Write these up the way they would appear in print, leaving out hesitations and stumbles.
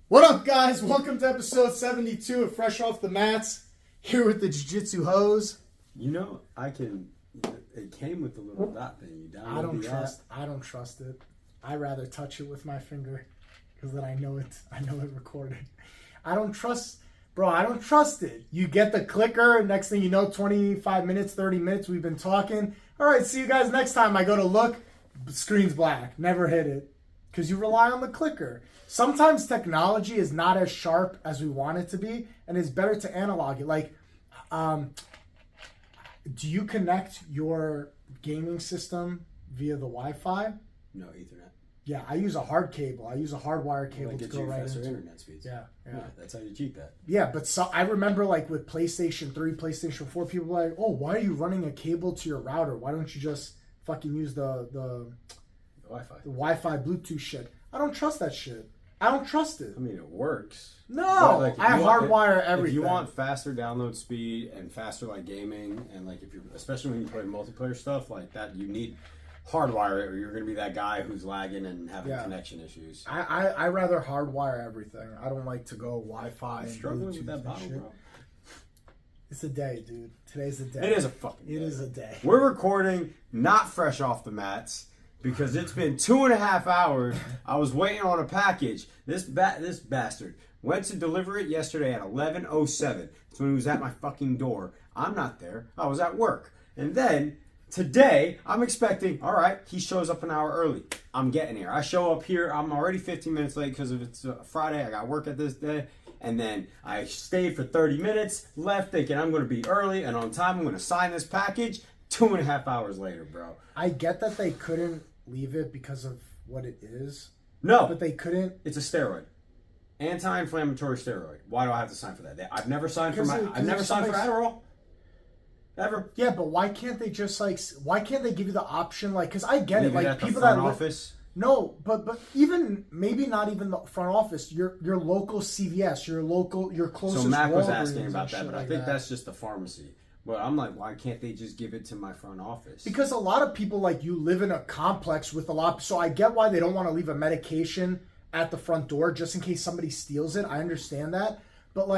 What up, guys? Welcome to episode 72 of Fresh Off the Mats. Here with the Jiu-Jitsu hose. You know, it came with the little dot thing. You I don't trust it. I rather touch it with my finger because then I know it recorded. I don't trust it. You get the clicker, next thing you know, 25 minutes, 30 minutes, we've been talking. All right, see you guys next time. I go to look, screen's black. Never hit it because you rely on the clicker. Sometimes technology is not as sharp as we want it to be, and it's better to analog it. Like, do you connect your gaming system via the Wi-Fi? No, Ethernet. Yeah, I use a hard cable. I use a hardwire cable to go right into. Internet speeds. Yeah, that's how you cheat that. Yeah, but so I remember like with PlayStation 3, PlayStation 4, people were like, "Oh, why are you running a cable to your router? Why don't you just fucking use the Wi-Fi Bluetooth shit?" I don't trust that shit. I don't trust it. I mean, it works. No, like, I hardwire everything. If you want faster download speed and faster like gaming, and like if you're, especially when you play multiplayer stuff like that, you need hardwire it, or you're going to be that guy who's lagging and having connection issues. I rather hardwire everything. I don't like to go Wi-Fi. I'm struggling with that bottle, bro. It's a day, dude. Today's the day. It is a fucking day. It is a day. We're recording not fresh off the mats. Because it's been 2.5 hours. I was waiting on a package. This bastard went to deliver it yesterday at 11:07. That's when he was at my fucking door. I'm not there. I was at work. And then today, I'm expecting, all right, he shows up an hour early. I'm getting here. I show up here. I'm already 15 minutes late because it's Friday. I got work at this day. And then I stayed for 30 minutes, left thinking I'm going to be early and on time. I'm going to sign this package. 2.5 hours later, bro. I get that they couldn't leave it because of what it is. No. But they couldn't. It's a steroid. Anti-inflammatory steroid. Why do I have to sign for that? I've never signed for Adderall. Ever. Yeah, but why can't they just why can't they give you the option because I get Leave it. Like at people the front that office. No, but even maybe not even the front office. Your local CVS, your closest. So Mac was Walgreens asking about that, but I think that's just the pharmacy. But I'm like, why can't they just give it to my front office? Because a lot of people, you live in a complex with a lot. So I get why they don't want to leave a medication at the front door just in case somebody steals it. I understand that. But,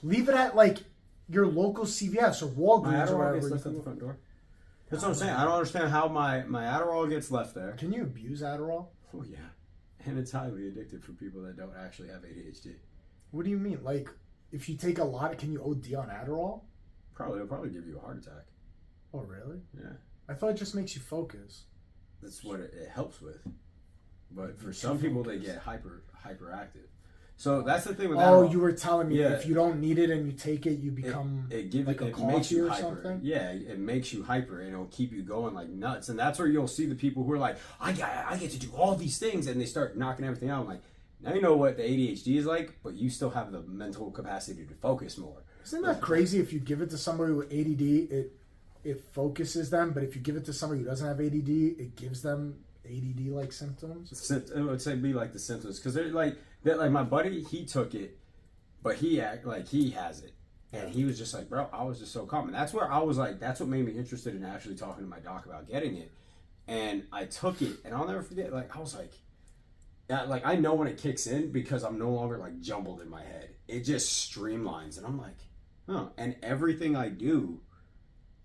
leave it at, your local CVS or Walgreens or wherever. Gets left at the front door. That's what I'm saying. I don't understand how my Adderall gets left there. Can you abuse Adderall? Oh, yeah. And it's highly addictive for people that don't actually have ADHD. What do you mean? If you take a lot, can you OD on Adderall? It'll probably give you a heart attack. Oh, really? Yeah. I thought it just makes you focus. That's what it helps with. But for some people, they get hyperactive. So that's the thing with Adderall. Oh, you were telling me if you don't need it and you take it, you become it makes you hyper. Something? Yeah, it makes you hyper and it'll keep you going like nuts. And that's where you'll see the people who are like, I get to do all these things, and they start knocking everything out. I'm like, now you know what the ADHD is like, but you still have the mental capacity to focus more. Isn't that crazy? If you give it to somebody with ADD, it focuses them, but if you give it to somebody who doesn't have ADD, it gives them ADD-like symptoms? It would say be like the symptoms, because they're like my buddy, he took it, but he act like he has it, and he was just like, bro, I was just so calm, and that's where I was like, that's what made me interested in actually talking to my doc about getting it, and I took it, and I'll never forget, I was like, I know when it kicks in because I'm no longer jumbled in my head. It just streamlines, and I'm like, huh. And everything I do,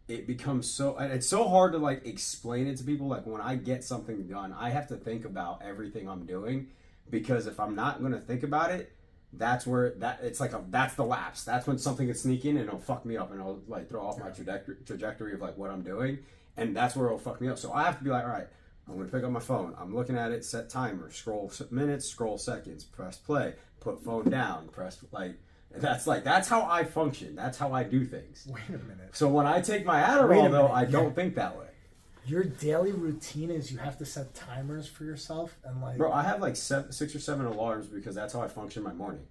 it becomes so. And it's so hard to explain it to people. When I get something done, I have to think about everything I'm doing, because if I'm not going to think about it, that's where that's the lapse. That's when something can sneak in and it'll fuck me up, and it'll throw off my trajectory of what I'm doing, and that's where it'll fuck me up. So I have to be like, all right, I'm going to pick up my phone. I'm looking at it, set timer, scroll minutes, scroll seconds, press play, put phone down, press that's how I function. That's how I do things. Wait a minute. So when I take my Adderall, though, I don't think that way. Your daily routine is you have to set timers for yourself and Bro, I have 6 or 7 alarms because that's how I function my morning.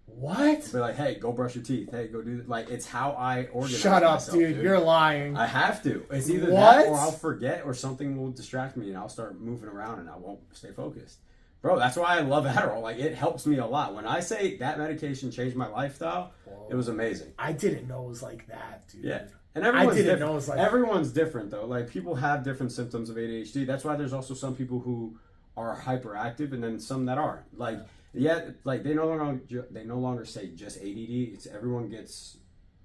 What? Be hey, go brush your teeth. Hey, go do it's how I organize. Shut up, myself, dude. You're lying. I have to. It's either that or I'll forget, or something will distract me and I'll start moving around and I won't stay focused. Bro, that's why I love Adderall. It helps me a lot. When I say that medication changed my lifestyle, it was amazing. I didn't know it was like that, dude. Yeah. And everyone's different. Know it was like everyone's different, though. People have different symptoms of ADHD. That's why there's also some people who are hyperactive and then some that aren't. Yeah, like they no longer say just ADD. It's everyone gets,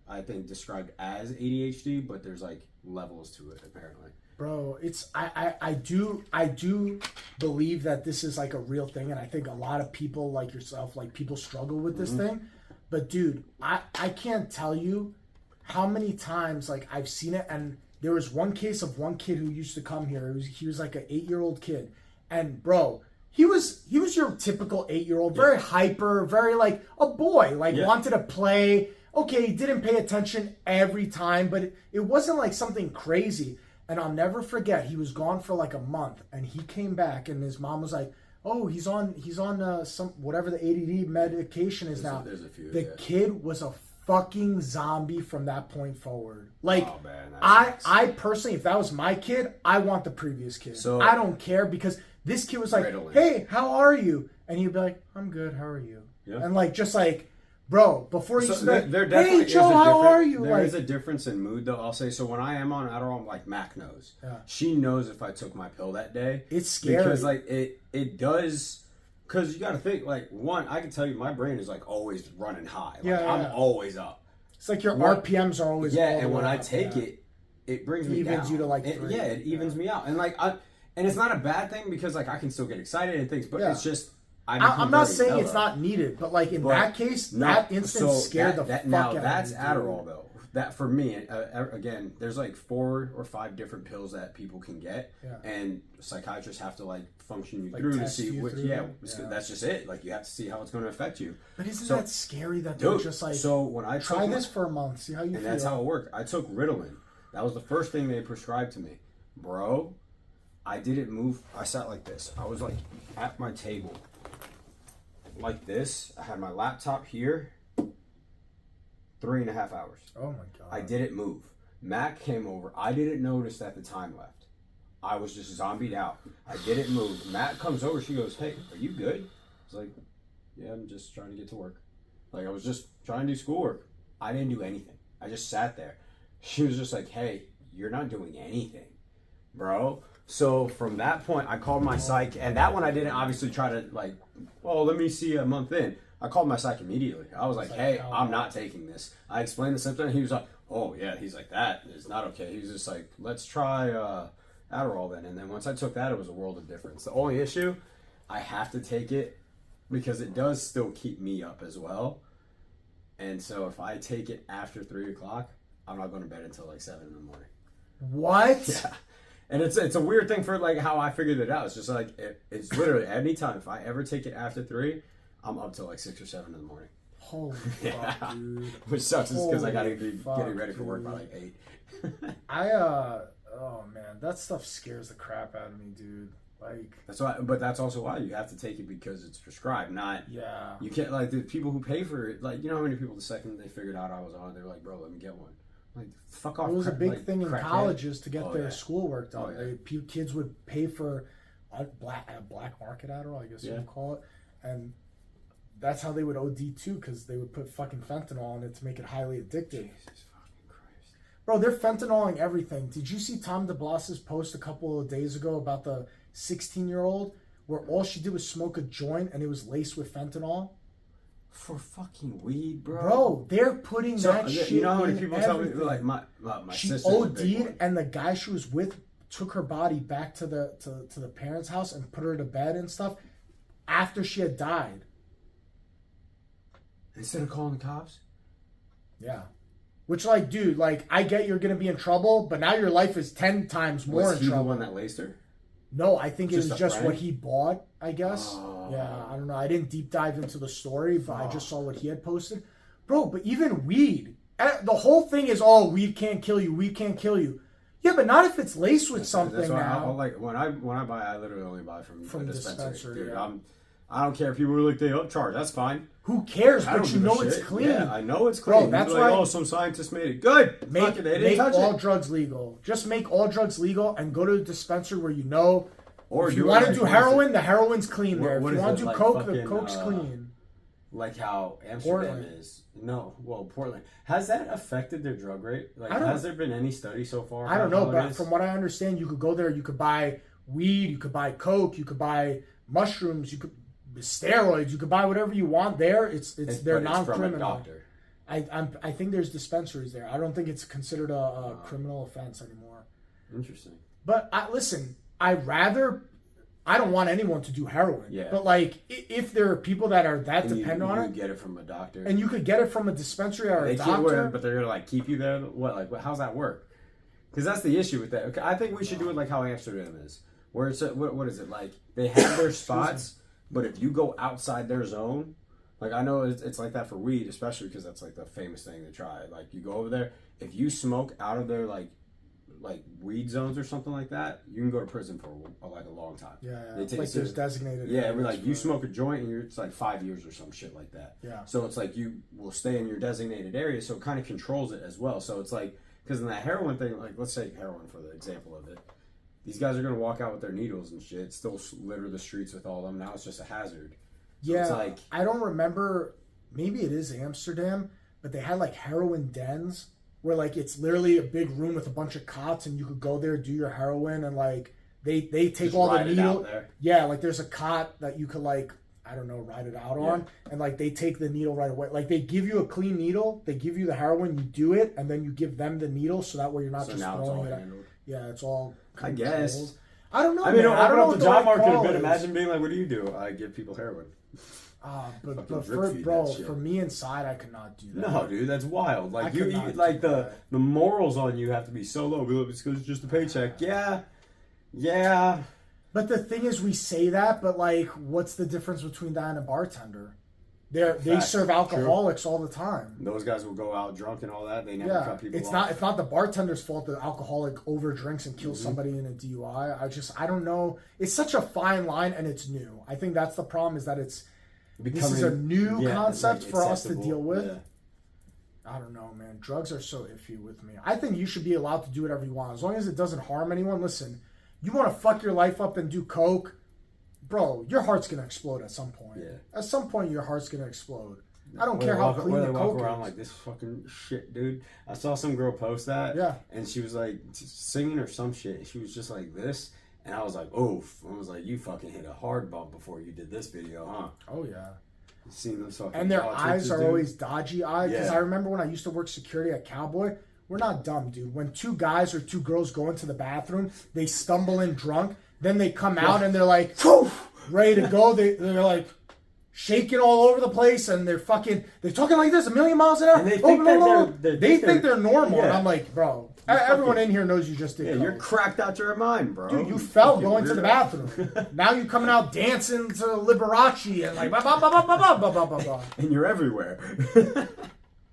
I think, described as ADHD, but there's like levels to it apparently. Bro, it's I do believe that this is like a real thing, and I think a lot of people like yourself, like people struggle with this thing. But dude, I can't tell you how many times like I've seen it. And there was one case of one kid who used to come here. He was like an 8-year-old kid, and bro, he was your typical 8-year-old, very hyper, very like a boy, like wanted to play. Okay, he didn't pay attention every time, but it wasn't like something crazy. And I'll never forget, he was gone for like a month, and he came back, and his mom was like, "Oh, he's on some whatever the ADD medication is now." There's a few. The kid was a fucking zombie from that point forward. Like, oh, man, I personally, if that was my kid, I want the previous kid. So I don't care, because this kid was like, "Hey, how are you?" And he'd be like, "I'm good. How are you?" Yeah. And like, just like, bro, before you said, "Hey, Joe, how are you?" There is a difference in mood, though. I'll say, so when I am on Adderall, I'm like, Mac knows. Yeah. She knows if I took my pill that day. It's scary. Because, like, it does... Because you got to think, like, one, I can tell you my brain is, like, always running high. Like, I'm always up. It's like your RPMs are always and when I take it brings me down. Evens you to, like, 3. It evens me out. And, like, and it's not a bad thing, because, like, I can still get excited and things, but it's just... I'm not saying it's not needed, but like in that case, that instance scared the fuck out of me. Now that's Adderall, though. That for me, again, there's like 4 or 5 different pills that people can get, and psychiatrists have to like function you like through to see which. That's just it. Like you have to see how it's going to affect you. But isn't that scary that they're just like, so when I try this for a month, see how you feel. And that's how it worked. I took Ritalin. That was the first thing they prescribed to me, bro. I didn't move. I sat like this. I was like at my table. Like this. I had my laptop here. 3.5 hours. Oh my god. I didn't move. Mac came over. I didn't notice that the time left. I was just zombied out. I didn't move. Matt comes over. She goes, "Hey, are you good?" I was like, "Yeah, I'm just trying to get to work." Like I was just trying to do schoolwork. I didn't do anything. I just sat there. She was just like, "Hey, you're not doing anything, bro." So from that point, I called my psych, and that one I didn't obviously try to like, well, let me see a month in. I called my psych immediately. I was like, "Hey, I'm not taking this." I explained the symptom, and he was like, "Oh yeah," he's like, "That is not okay." He was just like, "Let's try Adderall then." And then once I took that, it was a world of difference. The only issue, I have to take it because it does still keep me up as well. And so if I take it after 3 o'clock, I'm not going to bed until like 7 in the morning. What? Yeah. And it's a weird thing for like how I figured it out. It's just like it's literally any time if I ever take it after 3, I'm up till like 6 or 7 in the morning. Holy fuck, dude! Which sucks is because I gotta be getting ready for work by like 8. Oh man, that stuff scares the crap out of me, dude. Like that's why, but that's also why you have to take it because it's prescribed. Not you can't like the people who pay for it. Like you know how many people the second they figured out I was on, they were like, "Bro, let me get one." Like fuck off. It was a big thing in colleges to get their schoolwork done. Kids would pay for a black market Adderall, I guess you would call it, and that's how they would OD too, because they would put fucking fentanyl in it to make it highly addictive. Jesus fucking Christ, bro! They're fentanyling everything. Did you see Tom DeBlas's post a couple of days ago about the 16-year-old where all she did was smoke a joint and it was laced with fentanyl? For fucking weed, bro. Bro, they're putting that shit in. You know how many people tell me, like, my she sister OD'd, and the guy she was with took her body back to the parents' house and put her to bed and stuff after she had died. Instead of calling the cops? Yeah. Which, like, dude, like, I get you're going to be in trouble, but now your life is 10 times more in trouble. Was he the one that laced her? No, I think it was just what he bought, I guess. Oh. Yeah, I don't know. I didn't deep dive into the story, but I just saw what he had posted. Bro, but even weed. The whole thing is, weed can't kill you. Weed can't kill you. Yeah, but not if it's laced with something. That's why now. Like when I buy, I literally only buy from the dispensary. Dude, yeah. I don't care if people are like they upcharge. That's fine. Who cares? But you know it's clean. Yeah, I know it's clean. Bro, that's why. Some scientists made it good. Make all drugs legal. Just make all drugs legal and go to the dispensary where you know. Or if you want to do heroin, the heroin's clean there. If you want to do coke, the coke's clean. Like how Amsterdam is. No, Portland. Has that affected their drug rate? Like, has there been any study so far? I don't know, but from what I understand, you could go there, you could buy weed, you could buy coke, you could buy mushrooms, you could steroids. You could buy whatever you want there. They're non-criminal. From a doctor. I think there's dispensaries there. I don't think it's considered a criminal offense anymore. Interesting. But listen, I don't want anyone to do heroin. Yeah. But like, if there are people that are that dependent on it, you get it from a doctor, and you could get it from a dispensary or a doctor, but they're gonna like keep you there. What? Like, how's that work? Because that's the issue with that. Okay, I think we should do it like how Amsterdam is, where it's what is it like? They have their spots, but if you go outside their zone, like I know it's like that for weed, especially because that's like the famous thing to try. Like you go over there, if you smoke out of their like weed zones or something like that, you can go to prison for like a long time. Yeah. Like there's designated. Yeah, like you smoke a joint and it's like 5 years or some shit like that. Yeah. So it's like you will stay in your designated area, so it kind of controls it as well. So it's like, because in that heroin thing, like let's say heroin for the example of it, these guys are gonna walk out with their needles and shit, still litter the streets with all of them. Now it's just a hazard. So yeah. It's like, I don't remember. Maybe it is Amsterdam, but they had like heroin dens, where like it's literally a big room with a bunch of cots and you could go there, do your heroin, and like they take just all the needle. Yeah, like there's a cot that you could like, I don't know, ride it out on, and like they take the needle right away. Like they give you a clean needle, they give you the heroin, you do it, and then you give them the needle, so that way you're not just throwing it out. Yeah, it's all controlled. I guess. I don't know. I mean, I don't know what the job market a bit. Imagine being like, what do you do? I give people heroin. But for me inside, I could not do that. No, dude, that's wild. Like you like the morals on you have to be so low because it's just a paycheck. Yeah. But the thing is, we say that, but like, what's the difference between that and a bartender? They serve alcoholics all the time. Those guys will go out drunk and all that. They never cut people off. It's not the bartender's fault that the alcoholic overdrinks and kills somebody in a DUI. I don't know. It's such a fine line, and it's new. I think that's the problem, is that this is a new concept for us to deal with. Yeah. I don't know, man. Drugs are so iffy with me. I think you should be allowed to do whatever you want, as long as it doesn't harm anyone. Listen, you want to fuck your life up and do coke, bro, your heart's going to explode at some point. Yeah. At some point, your heart's going to explode. I don't care how clean the coke is. Around like this fucking shit, dude. I saw some girl post that. Yeah. And she was like singing or some shit. She was just like this. And I was like, oof. I was like, you fucking hit a hard bump before you did this video, huh? Oh, yeah. Seeing those fucking and their eyes are always dodgy eyes. Because I remember when I used to work security at Cowboy, we're not dumb, dude. When two guys or two girls go into the bathroom, they stumble in drunk, then they come out and they're like, ready to go. They're like shaking all over the place, and they're talking like this, a million miles an hour. And they think they're normal. Yeah. And I'm like, bro, everyone in here knows you just did. Yeah, you're cracked out your mind, bro. Dude, you fell going to the bathroom. Now you're coming out dancing to Liberace and like blah blah blah blah blah blah blah blah blah. And you're everywhere.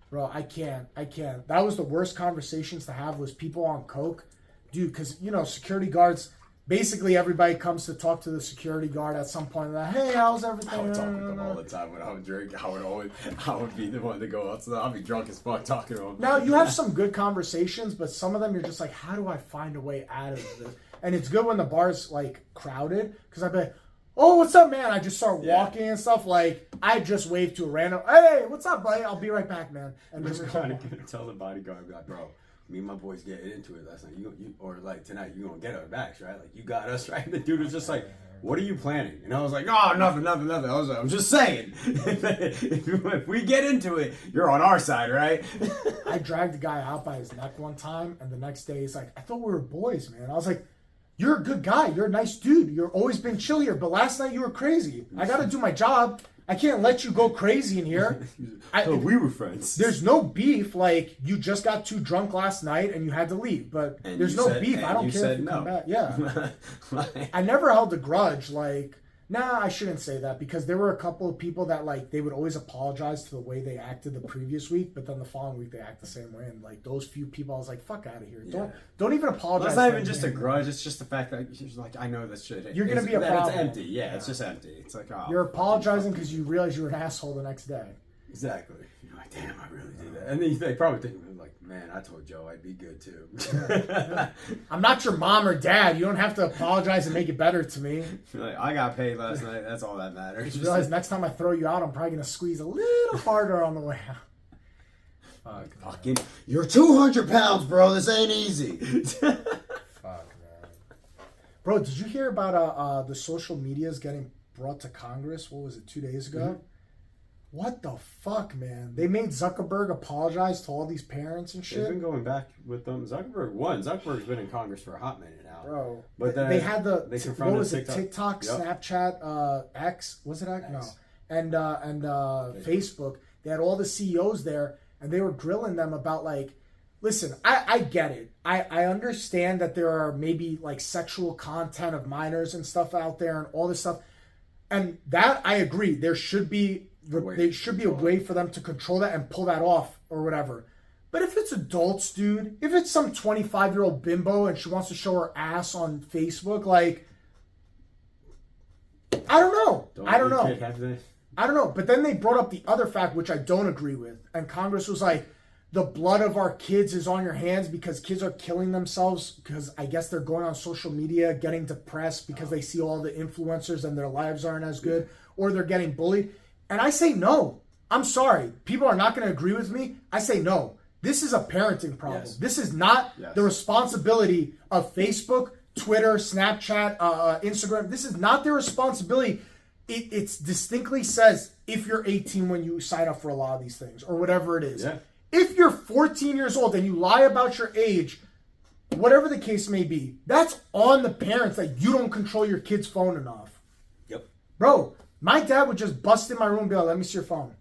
Bro, I can't. That was the worst conversations to have, was people on coke. Dude, because, security guards, basically everybody comes to talk to the security guard at some point. Like, hey, how's everything? I would talk with them all the time when I would drink. I would be the one to go out. So I'll be drunk as fuck talking to them. Now, you have some good conversations, but some of them you're just like, how do I find a way out of this? And it's good when the bar's, like, crowded, because I'd be like, oh, what's up, man? I just start walking and stuff. Like, I just wave to a random, hey, what's up, buddy? I'll be right back, man. And just trying to tell the bodyguard, like, bro, me and my boys get into it last night. Or like tonight, you gonna get our backs, right? Like, you got us, right? And the dude was just like, what are you planning? And I was like, oh, nothing. I'm just saying, if we get into it, you're on our side, right? I dragged the guy out by his neck one time, and the next day he's like, I thought we were boys, man. I was like, you're a good guy. You're a nice dude. You've always been chill here. But last night you were crazy. I got to do my job. I can't let you go crazy in here. We were friends. There's no beef. Like, you just got too drunk last night and you had to leave. But there's no beef. I don't care if you come back. Yeah. I never held a grudge. Like, nah, I shouldn't say that, because there were a couple of people that, like, they would always apologize to the way they acted the previous week, but then the following week they act the same way. And like, those few people, I was like, fuck out of here. Yeah. Don't even apologize. It's not even just a grudge. It's just the fact that you're like, I know this shit. You're gonna be a problem. It's empty. Yeah, it's just empty. It's like, oh, you're apologizing because you realize you were an asshole the next day. Exactly. You're like, damn, I really did that. And then they probably think, like, man, I told Joe I'd be good too. Yeah. I'm not your mom or dad. You don't have to apologize and make it better to me. Like, I got paid last night. That's all that matters. Just realize next time I throw you out, I'm probably going to squeeze a little harder on the way out. Fucking, you're 200 pounds, bro. This ain't easy. Fuck, man. Bro, did you hear about the social medias getting brought to Congress. What was it, 2 days ago? Mm-hmm. What the fuck, man? They made Zuckerberg apologize to all these parents and shit. They've been going back with them. Zuckerberg's been in Congress for a hot minute now, bro. But they had what was TikTok. it? TikTok, yep. Snapchat, X. Was it X? No, and Facebook. They had all the CEOs there, and they were grilling them about like, listen, I get it. I understand that there are maybe like sexual content of minors and stuff out there and all this stuff, and that I agree. There should be a way for them to control that and pull that off or whatever. But if it's adults, dude, if it's some 25-year-old bimbo and she wants to show her ass on Facebook, like, I don't know. I don't know. But then they brought up the other fact, which I don't agree with. And Congress was like, the blood of our kids is on your hands because kids are killing themselves because I guess they're going on social media, getting depressed because they see all the influencers and their lives aren't as good, or they're getting bullied. And I say no. I'm sorry. People are not going to agree with me. I say no. This is a parenting problem. Yes. This is not the responsibility of Facebook, Twitter, Snapchat, Instagram. This is not their responsibility. It distinctly says if you're 18 when you sign up for a lot of these things or whatever it is. Yeah. If you're 14 years old and you lie about your age, whatever the case may be, that's on the parents that you don't control your kid's phone enough. Yep. Bro, my dad would just bust in my room and be like, let me see your phone.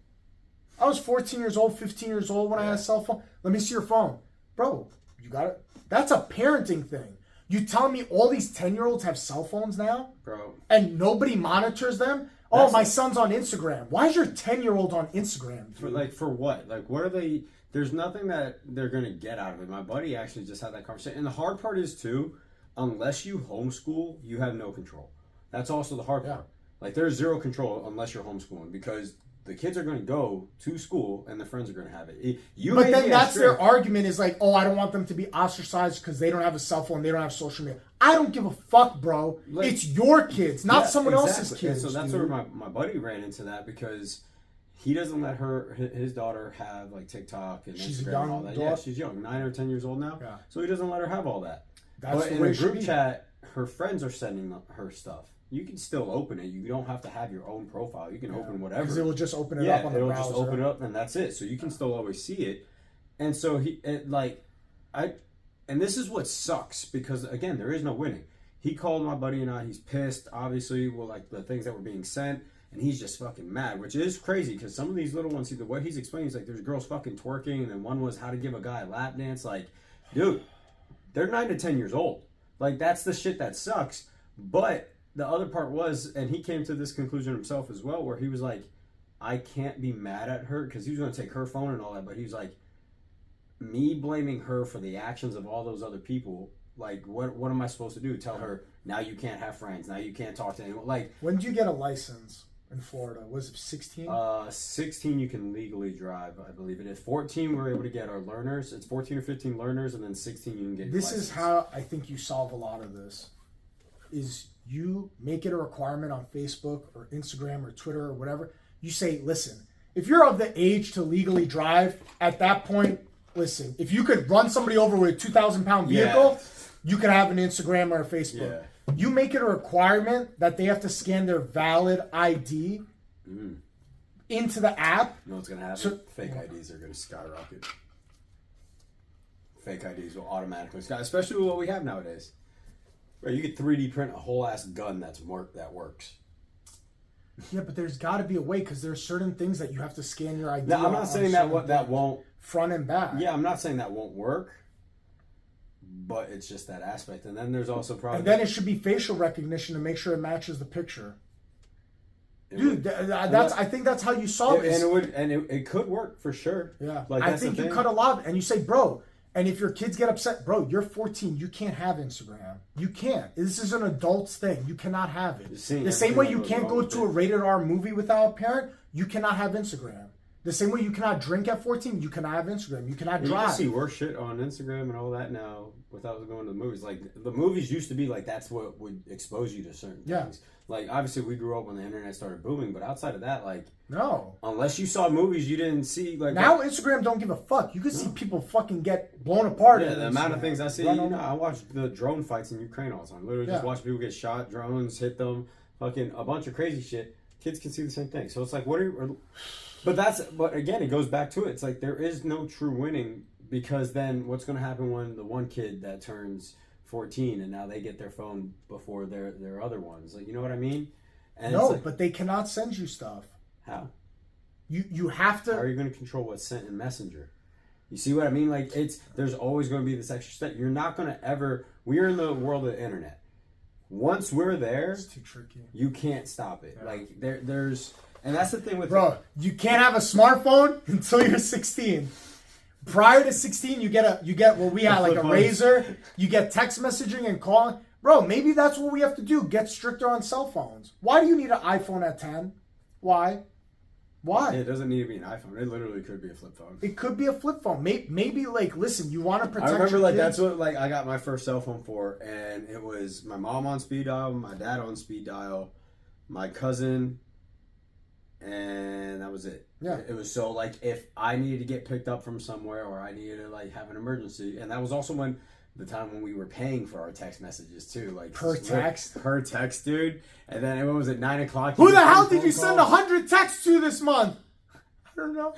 I was 14 years old, 15 years old when I had a cell phone. Let me see your phone. Bro, you got it. That's a parenting thing. You telling me all these 10-year-olds have cell phones now? Bro. And nobody monitors them? Oh, my son's on Instagram. Why is your 10-year-old on Instagram? For what? Like, what are they... There's nothing that they're going to get out of it. My buddy actually just had that conversation. And the hard part is, too, unless you homeschool, you have no control. That's also the hard part. Like, there's zero control unless you're homeschooling because the kids are going to go to school and their friends are going to have it. But then that's their argument is like, oh, I don't want them to be ostracized because they don't have a cell phone, they don't have social media. I don't give a fuck, bro. Like, it's your kids, not someone else's kids. And so that's where my buddy ran into that because he doesn't let his daughter have like TikTok and Instagram and all that. Yeah, she's young, 9 or 10 years old now. Yeah. So he doesn't let her have all that. But in a group chat, her friends are sending her stuff. You can still open it. You don't have to have your own profile. You can open whatever. Because it will just open it up on the browser. It'll just open it up and that's it. So you can still always see it. And so and this is what sucks because again, there is no winning. He called my buddy and I. He's pissed, obviously, with like the things that were being sent. And he's just fucking mad, which is crazy because some of these little ones, the way he's explaining is like there's girls fucking twerking, and then one was how to give a guy a lap dance. Like, dude, they're 9 to 10 years old. Like, that's the shit that sucks. But the other part was, and he came to this conclusion himself as well, where he was like, I can't be mad at her because he was going to take her phone and all that, but he was like, me blaming her for the actions of all those other people. Like, what am I supposed to do? Tell her, now you can't have friends. Now you can't talk to anyone. Like, when did you get a license? In Florida, was it 16? 16 you can legally drive, I believe it is. 14 we're able to get our learners. It's 14 or 15 learners, and then 16 you can get. This is how I think you solve a lot of this. Is you make it a requirement on Facebook or Instagram or Twitter or whatever. You say, listen, if you're of the age to legally drive, at that point, listen, if you could run somebody over with a 2,000-pound vehicle, you could have an Instagram or a Facebook. Yeah. You make it a requirement that they have to scan their valid ID into the app. You know what's going to happen? Fake IDs are going to skyrocket. Fake IDs will automatically skyrocket, especially with what we have nowadays. Right, you could 3D print a whole ass gun that works. Yeah, but there's got to be a way because there are certain things that you have to scan your ID. Now, I'm not saying that won't front and back. Yeah, I'm not saying that won't work. But it's just that aspect, and then there's also probably. And then it should be facial recognition to make sure it matches the picture. Dude, I think that's how you solve it. And it could work for sure. Yeah, like I think you cut a lot, and you say, bro. And if your kids get upset, bro, you're 14. You can't have Instagram. You can't. This is an adult's thing. You cannot have it. The same way you can't go to a rated R movie without a parent, you cannot have Instagram. The same way you cannot drink at 14, you cannot have Instagram. You cannot drive. You can see worse shit on Instagram and all that now without going to the movies. Like, the movies used to be like, that's what would expose you to certain things. Like, obviously, we grew up when the internet started booming, but outside of that, like... No. Unless you saw movies you didn't see, like... Now Instagram don't give a fuck. You can see people fucking get blown apart. Yeah, the amount of things I see, I watch the drone fights in Ukraine all the time. Literally just watch people get shot, drones hit them. fucking a bunch of crazy shit, kids can see the same thing. So it's like, but again, it goes back to it. It's like there is no true winning, because then what's going to happen when the one kid that turns 14 and now they get their phone before their other ones? Like, you know what I mean? And no, like, but they cannot send you stuff. How? You have to. How are you going to control what's sent in Messenger? You see what I mean? Like, there's always going to be this extra step. You're not going to ever. We're in the world of the internet. Once we're there, it's too tricky. You can't stop it. Yeah. Like there's, and that's the thing with you can't have a smartphone until you're 16. Prior to 16, you get what we had, like a Razor. You get text messaging and calling. Bro, maybe that's what we have to do. Get stricter on cell phones. Why do you need an iPhone at 10? Why? It doesn't need to be an iPhone. It literally could be a flip phone. It could be a flip phone. Maybe like, listen, you want to protect. I remember your like kids. That's what like I got my first cell phone for, and it was my mom on speed dial, my dad on speed dial, my cousin, and that was it. Yeah. It was so like if I needed to get picked up from somewhere or I needed to like have an emergency, and that was also the time when we were paying for our text messages too, like per text, dude. And then what was it, 9 o'clock? Who the hell did you send 100 texts to this month? I don't know.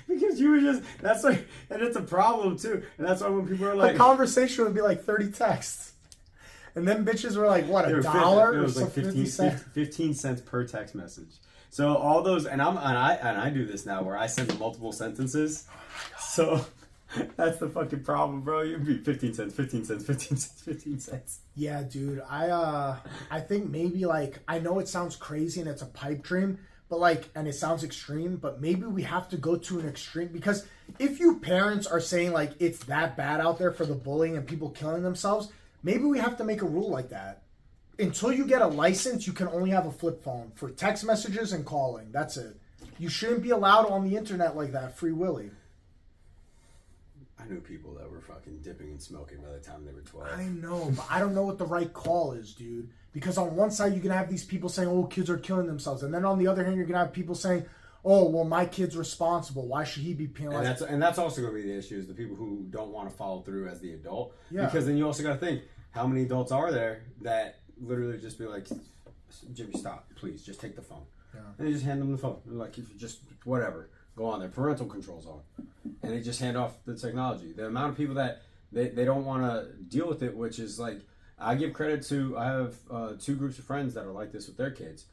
Because you were just, that's like, and it's a problem too. And that's why when people are like, a conversation would be like 30 texts. And then bitches were like, what, $1? It was like 15 cents per text message. So all those, and I do this now where I send multiple sentences. So that's the fucking problem, bro. You'd be 15 cents, 15 cents, 15 cents, 15 cents. Yeah, dude. I think maybe like, I know it sounds crazy and it's a pipe dream, but like, and it sounds extreme, but maybe we have to go to an extreme, because if you parents are saying like it's that bad out there for the bullying and people killing themselves, maybe we have to make a rule like that. Until you get a license, you can only have a flip phone for text messages and calling. That's it. You shouldn't be allowed on the internet like that, free willy. I knew people that were fucking dipping and smoking by the time they were 12. I know, but I don't know what the right call is, dude. Because on one side, you're going to have these people saying, oh, kids are killing themselves. And then on the other hand, you're going to have people saying, oh, well, my kid's responsible. Why should he be penalized? And that's also going to be the issue, is the people who don't want to follow through as the adult. Yeah. Because then you also got to think, how many adults are there that literally just be like, Jimmy, stop, please, just take the phone. Yeah. And they just hand them the phone. They're like, just whatever. Go on there. Parental controls on. And they just hand off the technology. The amount of people that they don't want to deal with it, which is like, I give credit to, I have 2 groups of friends that are like this with their kids.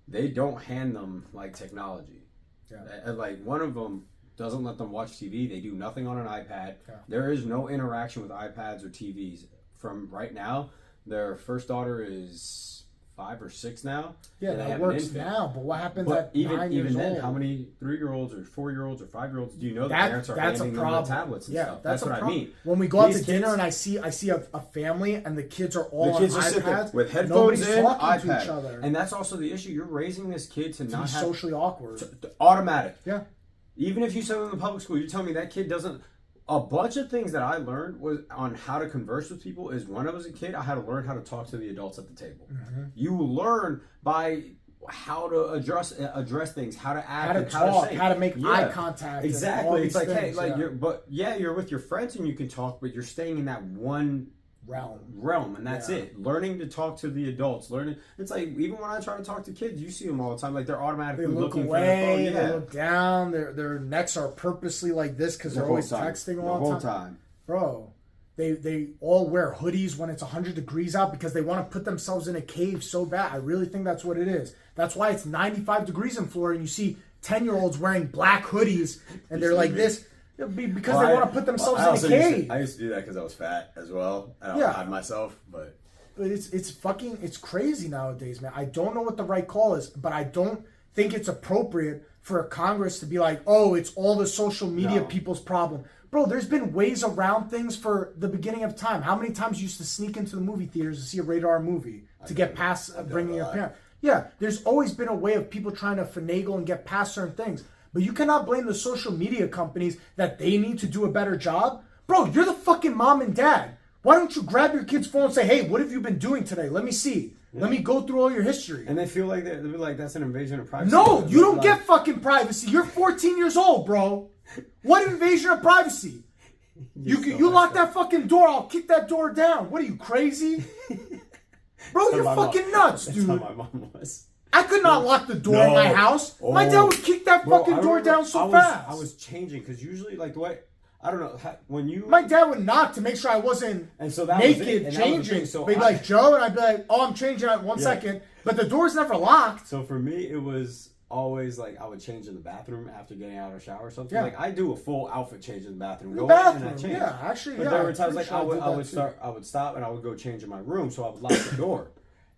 They don't hand them like technology. Yeah. Like one of them doesn't let them watch TV. They do nothing on an iPad. Yeah. There is no interaction with iPads or TVs from right now. Their first daughter is 5 or 6 now. Yeah, that works now. But what happens at 9 years even then, old? how many 3-year-olds or 4-year-olds or 5-year-olds do you know that parents are handing them the tablets and stuff? That's what I mean. When we go out to dinner and I see a family and the kids are all on iPads with headphones in, talking to each other. And that's also the issue. You're raising this kid to not have socially awkward. Automatic. Yeah. Even if you send them to public school, you're telling me that kid doesn't. A bunch of things that I learned was on how to converse with people is when I was a kid, I had to learn how to talk to the adults at the table. Mm-hmm. You learn by how to address things, how to act, how to talk, how to make eye contact. Exactly. It's like, things, hey, like you're with your friends and you can talk, but you're staying in that one realm, and that's it. Learning to talk to the adults, it's like even when I try to talk to kids, you see them all the time, like they're automatically looking away, for their phone. Yeah. They look down, their necks are purposely like this because they're always texting all the time. Bro, they all wear hoodies when it's 100 degrees out because they want to put themselves in a cave so bad. I really think that's what it is. That's why it's 95 degrees in Florida and you see 10-year-olds wearing black hoodies and they're like this. Because they want to put themselves in a cave. I used to do that because I was fat as well. I don't hide myself, but it's crazy nowadays, man. I don't know what the right call is, but I don't think it's appropriate for Congress to be like, oh, it's all the social media people's problem. Bro, there's been ways around things for the beginning of time. How many times you used to sneak into the movie theaters to see a rated R movie to get past bringing your parents? Yeah, there's always been a way of people trying to finagle and get past certain things. But you cannot blame the social media companies that they need to do a better job. Bro, you're the fucking mom and dad. Why don't you grab your kid's phone and say, hey, what have you been doing today? Let me see. Yeah. Let me go through all your history. And they feel like that's an invasion of privacy. No, you don't get fucking privacy. You're 14 years old, bro. What invasion of privacy? You lock that fucking door, I'll kick that door down. What are you, crazy? Bro, That's you're how my fucking nuts, That's dude. how my mom was. I could not lock the door in my house. My dad would kick that Bro, fucking I door remember down so I fast. was changing because usually, like, the way I don't know when you My dad would knock to make sure I wasn't and so that was it, naked and that was the changing. thing. So He'd be like, Joe, and I'd be like, oh, I'm changing at 1 second. But the door's never locked. So for me, it was always like I would change in the bathroom after getting out of the shower or something. Yeah. Like I do a full outfit change in the bathroom. In Go the in and I bathroom, change. yeah, actually, But yeah. there were I'm times pretty like sure I did would that too. I would stop and I would go change in my room, so I would lock the door.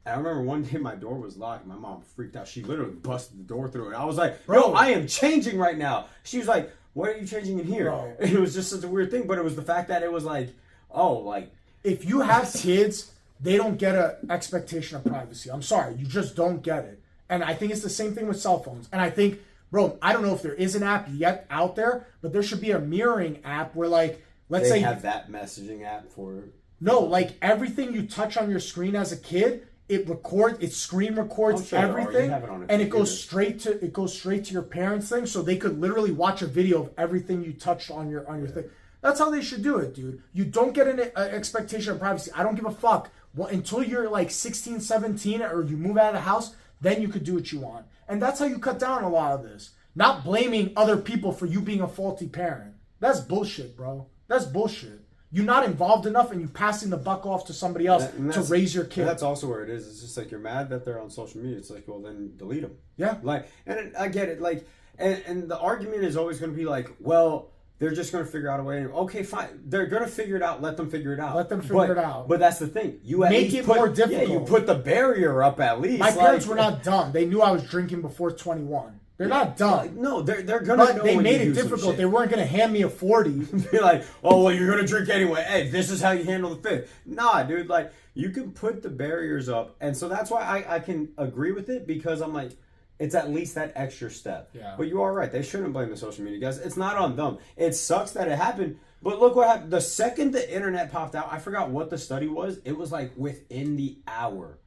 And I remember one day my door was locked. My mom freaked out. She literally busted the door through it. I was like, Bro. "Bro, I am changing right now." She was like, "What are you changing in here?" Bro. And it was just such a weird thing. But it was the fact that it was like, oh, like If you have kids, they don't get an expectation of privacy. I'm sorry, you just don't get it. And I think it's the same thing with cell phones. And I think, bro, I don't know if there is an app yet out there, but there should be a mirroring app where, like, let's they say have that messaging app for. no, like everything you touch on your screen as a kid, it screen records I'm sure there are. You everything, have it on a and it goes computer. straight to your parents' thing, so they could literally watch a video of everything you touched on your thing. That's how they should do it, dude. You don't get an expectation of privacy. I don't give a fuck. Well, until you're like 16, 17, or you move out of the house, then you could do what you want. And that's how you cut down a lot of this. Not blaming other people for you being a faulty parent. That's bullshit, bro. That's bullshit. You're not involved enough and you passing the buck off to somebody else to raise your kid. That's also where it is. It's just like you're mad that they're on social media. It's like, well, then delete them. Yeah. Like, and I get it. Like, and the argument is always going to be like, well, they're just going to figure out a way. Okay, fine. They're going to figure it out. Let them figure it out. Let them figure it out. But that's the thing. You at Make least it put, more difficult. Yeah, you put the barrier up at least. My parents were not dumb. They knew I was drinking before 21. They're not dumb. Like, no, they're gonna. But know they when made you it do some difficult. shit. They weren't going to hand me a 40. Be like, oh well, you're gonna drink anyway. Hey, this is how you handle the fifth. Nah, dude. Like you can put the barriers up, and so that's why I can agree with it because I'm like, it's at least that extra step. Yeah. But you are right. They shouldn't blame the social media guys. It's not on them. It sucks that it happened. But look what happened. The second the internet popped out, I forgot what the study was. It was like within the hour.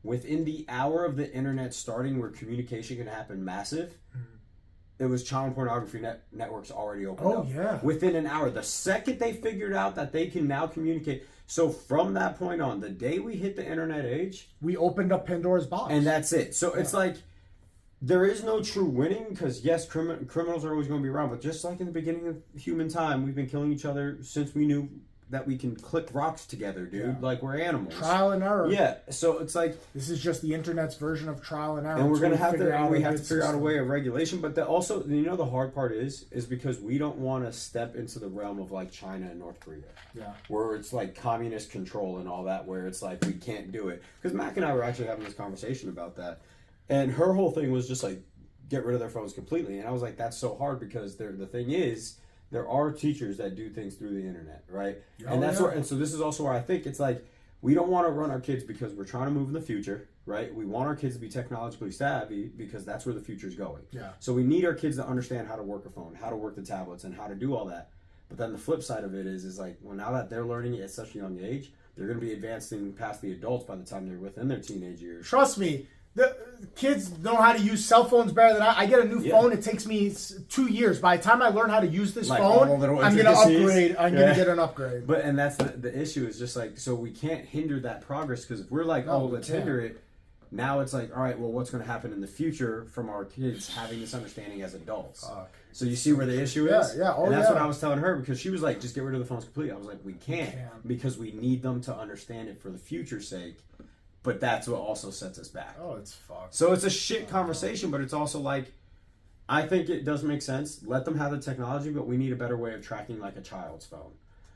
Within the hour of the internet starting where communication can happen massive, it was child pornography networks already opened up. Oh, yeah. Within an hour. The second they figured out that they can now communicate. So from that point on, the day we hit the internet age, We opened up Pandora's box. and that's it. So it's like, there is no true winning because, yes, criminals are always going to be around. But just like in the beginning of human time, we've been killing each other since we knew that we can click rocks together, dude. Yeah. Like we're animals. Trial and error. Yeah. So it's like, This is just the internet's version of trial and error. and we're until gonna have figure to, out we a have to good figure out a system. way of regulation. But also, you know, the hard part is because we don't want to step into the realm of like China and North Korea, Yeah. where it's like communist control and all that, where it's like we can't do it. Because Mac and I were actually having this conversation about that, and her whole thing was just like get rid of their phones completely. And I was like, that's so hard because the thing is, there are teachers that do things through the internet, right? Oh, And that's yeah. where, and so this is also where I think it's like we don't want to run our kids because we're trying to move in the future, right? We want our kids to be technologically savvy because that's where the future is going. Yeah. So we need our kids to understand how to work a phone, how to work the tablets, and how to do all that. But then the flip side of it is like, well, now that they're learning it at such a young age, they're going to be advancing past the adults by the time they're within their teenage years. Trust me, the kids know how to use cell phones better than I get a new Yeah. phone. It takes me 2 years. By the time I learn how to use this Like all phone, the little I'm going to intricacies. upgrade. I'm Yeah. going to get an upgrade. But and that's the issue is just like, so we can't hinder that progress because if we're like, No, oh, we let's can't. hinder it. Now it's like, all right, well, what's going to happen in the future from our kids having this understanding as adults? Fuck. So you see where the issue Yeah, is? yeah. Oh, and that's yeah. what I was telling her because she was like, just get rid of the phones completely. I was like, we can't can't. because we need them to understand it for the future's sake. But that's what also sets us back. Oh, it's fucked. So it's a shit conversation, but it's also like, I think it does make sense. Let them have the technology, but we need a better way of tracking like a child's phone.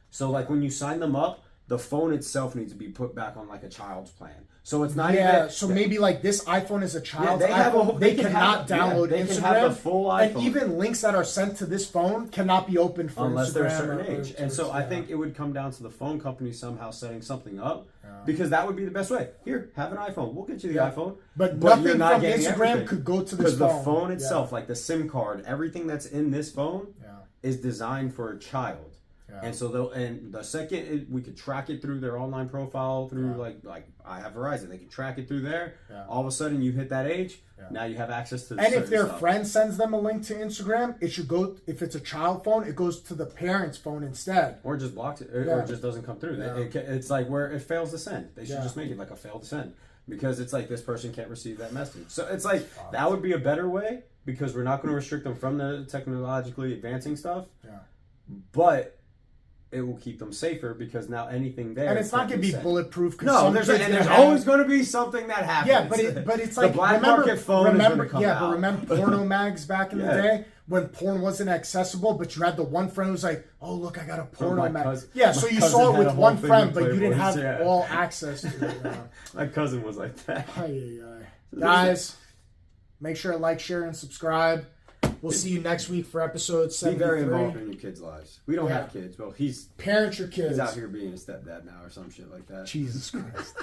So like when you sign them up, the phone itself needs to be put back on like a child's plan. So it's not Yeah, even. so maybe like this iPhone is a child's they have a iPhone. whole- They they can cannot have- yeah, download they Instagram. can have the full And iPhone. even links that are sent to this phone cannot be opened for Unless Instagram they're a certain or- age. And so I yeah. think it would come down to the phone company somehow setting something up Yeah. because that would be the best way. Here, have an iPhone. We'll get you the Yeah. iPhone. But you're nothing not from getting Instagram everything. could go to this Because the phone. phone Yeah. itself, like the SIM card, everything that's in this phone Yeah. is designed for a child. Yeah. And so the second we could track it through their online profile through like I have Verizon, they can track it through there. Yeah. All of a sudden you hit that age, now you have access to. And if their stuff. friend sends them a link to Instagram, it should go. If it's a child phone, it goes to the parent's phone instead. Or just blocks it, or it just doesn't come through. Yeah. It's like where it fails to send. They should Yeah. just make it like a failed to send, because it's like this person can't receive that message. So it's like that would be a better way, because we're not going to restrict them from the technologically advancing stuff. Yeah. But it will keep them safer, because now anything there. And it's not going to be sent. bulletproof. No, there's always going to be something that happens. Yeah, but it's like the black market phone is going to come out. But remember porno mags back in the day when porn wasn't accessible, but you had the one friend who was like, "Oh, look, I got a porno mag." So you saw it with one friend, but you didn't have all access to it. My cousin was like that. Guys, make sure to like, share, and subscribe. We'll see you next week for episode 73. Be very involved in your kids' lives. We don't have kids. Well, parent your kids. He's out here being a stepdad now or some shit like that. Jesus Christ.